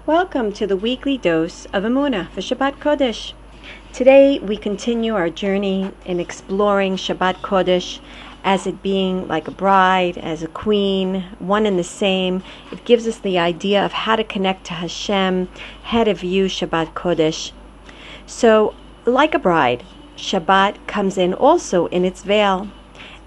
Welcome to the weekly dose of Emuna for Shabbat Kodesh. Today we continue our journey in exploring Shabbat Kodesh as it being like a bride, as a queen, one and the same. It gives us the idea of how to connect to Hashem, how to view Shabbat Kodesh. So, like a bride, Shabbat comes in also in its veil.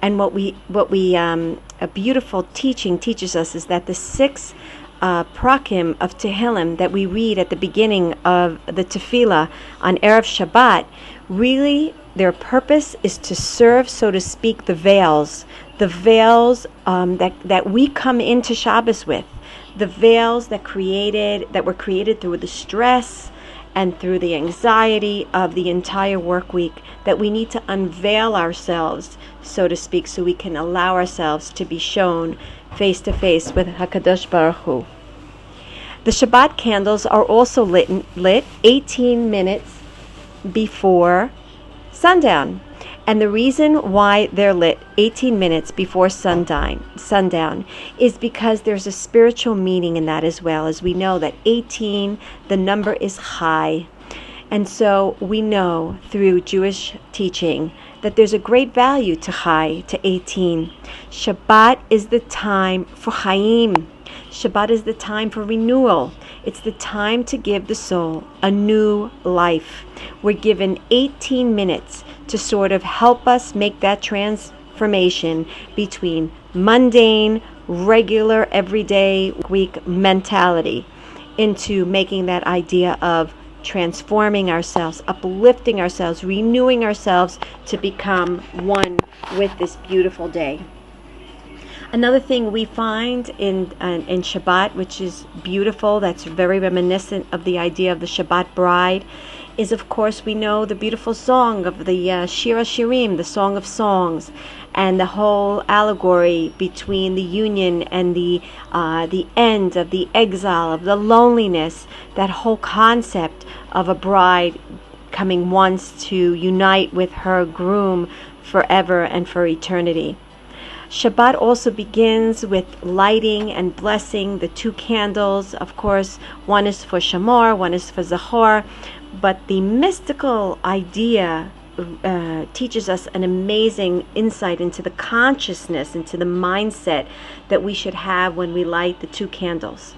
And what a beautiful teaching teaches us is that the six prakim of Tehillim that we read at the beginning of the Tefillah on Erev Shabbat, really their purpose is to serve, so to speak, the veils that we come into Shabbos with, the veils that were created through the stress and through the anxiety of the entire work week, that we need to unveil ourselves, so to speak, so we can allow ourselves to be shown face to face with HaKadosh Baruch Hu. The Shabbat candles are also lit 18 minutes before sundown. And the reason why they're lit 18 minutes before sundown is because there's a spiritual meaning in that as well. As we know that 18, the number is high. And so we know through Jewish teaching that there's a great value to high, to 18. Shabbat is the time for Chaim. Shabbat is the time for renewal. It's the time to give the soul a new life. We're given 18 minutes to sort of help us make that transformation between mundane, regular, everyday week mentality into making that idea of transforming ourselves, uplifting ourselves, renewing ourselves to become one with this beautiful day. Another thing we find in Shabbat, which is beautiful, that's very reminiscent of the idea of the Shabbat bride, is, of course, we know the beautiful song of the Shir HaShirim, the Song of Songs, and the whole allegory between the union and the end of the exile, of the loneliness, that whole concept of a bride coming once to unite with her groom forever and for eternity. Shabbat also begins with lighting and blessing the two candles. Of course, one is for Shamor, one is for Zachor, but the mystical idea teaches us an amazing insight into the consciousness, into the mindset that we should have when we light the two candles.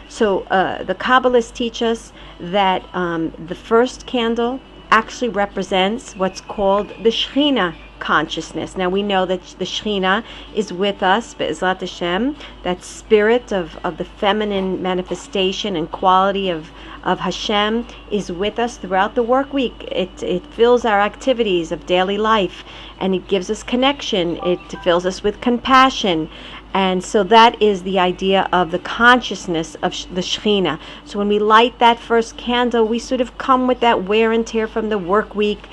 So the Kabbalists teach us that the first candle actually represents what's called the Shekhinah consciousness. Now we know that the Shekhinah is with us, Be'ezrat Hashem, that spirit of the feminine manifestation and quality of Hashem is with us throughout the work week. It fills our activities of daily life, and it gives us connection. It fills us with compassion. And so that is the idea of the consciousness of the Shekhinah. So when we light that first candle, we sort of come with that wear and tear from the work week,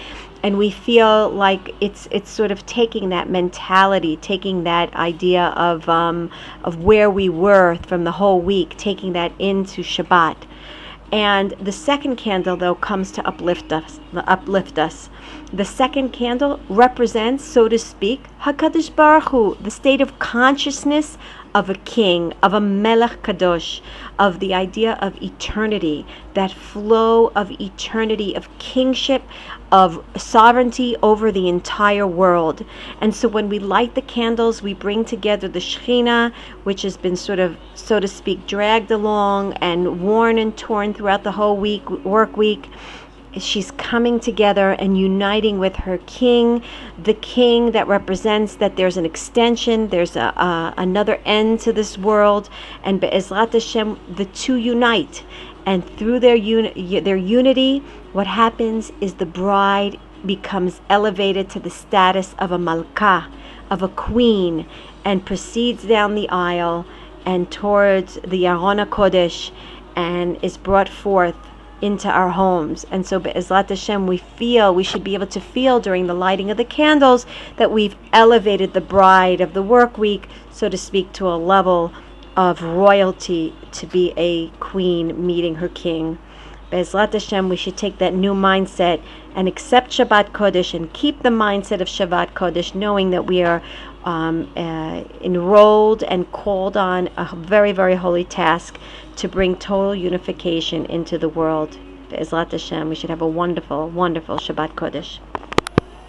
and we feel like it's sort of taking that mentality, taking that idea of where we were from the whole week, taking that into Shabbat. And the second candle, though, comes to uplift us. The second candle represents, so to speak, HaKadosh Baruch Hu, the state of consciousness of a king, of a Melech Kadosh, of the idea of eternity, that flow of eternity, of kingship, of sovereignty over the entire world. And so when we light the candles, we bring together the Shekhinah, which has been sort of, so to speak, dragged along and worn and torn throughout the whole work week. She's coming together and uniting with her king, the king that represents that there's an extension, there's another end to this world, and Be'ezrat Hashem, the two unite. And through their unity, what happens is the bride becomes elevated to the status of a malkah, of a queen, and proceeds down the aisle and towards the Aron HaKodesh, and is brought forth into our homes. And so Be'ezrat Hashem, we should be able to feel during the lighting of the candles that we've elevated the bride of the work week, so to speak, to a level of royalty, to be a queen meeting her king. Be'ezrat Hashem, we should take that new mindset and accept Shabbat Kodesh and keep the mindset of Shabbat Kodesh, knowing that we are enrolled and called on a very, very holy task to bring total unification into the world. Be'ezrat Hashem, we should have a wonderful, wonderful Shabbat Kodesh.